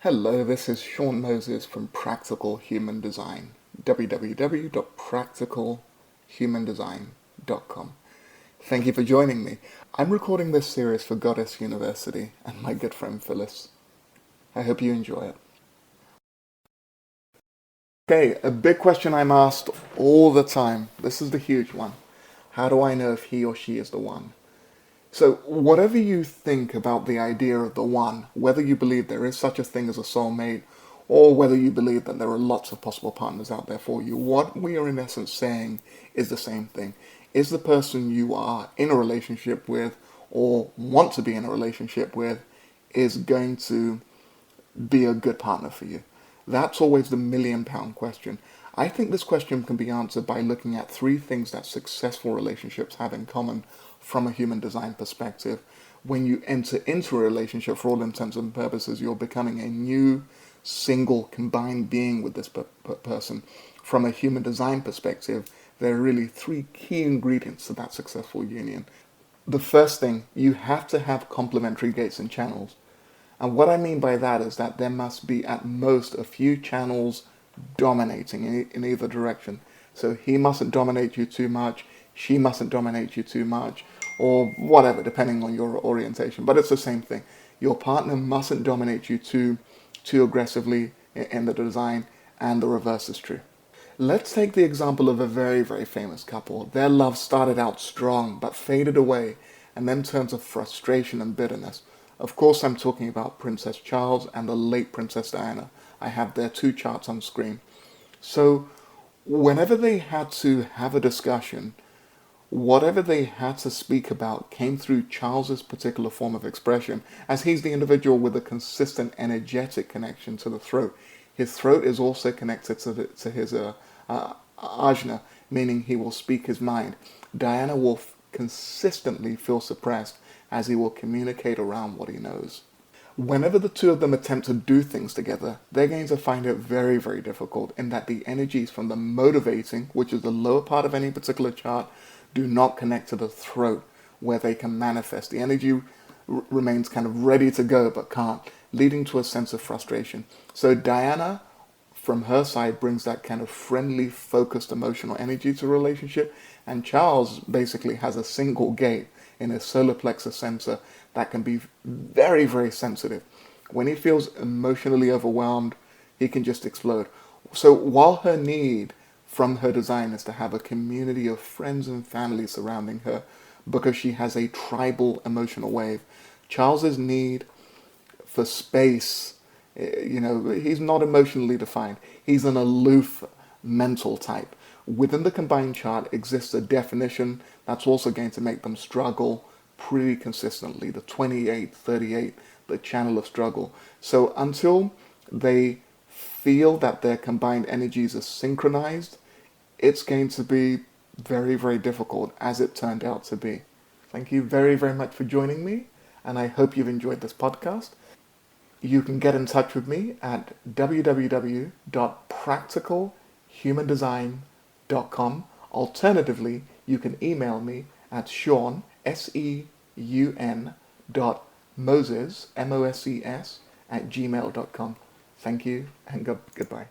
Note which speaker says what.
Speaker 1: Hello, this is Sean Moses from Practical Human Design, www.practicalhumandesign.com. Thank you for joining me. I'm recording this series for Goddess University and my good friend Phyllis. I hope you enjoy it. Okay, a big question I'm asked all the time. This is the huge one. How do I know if he or she is the one? So, whatever you think about the idea of the one, whether you believe there is such a thing as a soulmate, or whether you believe that there are lots of possible partners out there for you, what we are in essence saying is the same thing. Is the person you are in a relationship with, or want to be in a relationship with, is going to be a good partner for you? That's always the £1,000,000 question. I think this question can be answered by looking at three things that successful relationships have in common from a human design perspective. When you enter into a relationship, for all intents and purposes, you're becoming a new, single, combined being with this person. From a human design perspective, there are really three key ingredients to that successful union. The first thing, you have to have complementary gates and channels. And what I mean by that is that there must be at most a few channels dominating in either direction. So he mustn't dominate you too much, she mustn't dominate you too much, or whatever, depending on your orientation. But it's the same thing. Your partner mustn't dominate you too aggressively in the design, and the reverse is true. Let's take the example of a very, very famous couple. Their love started out strong, but faded away, and then turned to frustration and bitterness. Of course, I'm talking about Princess Charles and the late Princess Diana. I have their two charts on screen. So, whenever they had to have a discussion, whatever they had to speak about came through Charles's particular form of expression, as he's the individual with a consistent energetic connection to the throat. His throat is also connected to his ajna, meaning he will speak his mind. Diana will consistently feel suppressed as he will communicate around what he knows. Whenever the two of them attempt to do things together, they're going to find it very, very difficult in that the energies from the motivating, which is the lower part of any particular chart, do not connect to the throat where they can manifest. The energy remains kind of ready to go but can't, leading to a sense of frustration. So Diana, from her side, brings that kind of friendly, focused, emotional energy to a relationship, and Charles basically has a single gate in his solar plexus sensor that can be very, very sensitive. When he feels emotionally overwhelmed, he can just explode. So while her need from her design is to have a community of friends and family surrounding her because she has a tribal emotional wave, Charles's need for space, he's not emotionally defined. He's an aloof mental type. Within the combined chart exists a definition that's also going to make them struggle pretty consistently. The 28-38, the channel of struggle. So until they feel that their combined energies are synchronized, it's going to be very, very difficult, as it turned out to be. Thank you very, very much for joining me, and I hope you've enjoyed this podcast. You can get in touch with me at www.practicalhumandesign.com. Alternatively, you can email me at Sean, SEUN, Moses, MOSES, @gmail.com. Thank you and goodbye.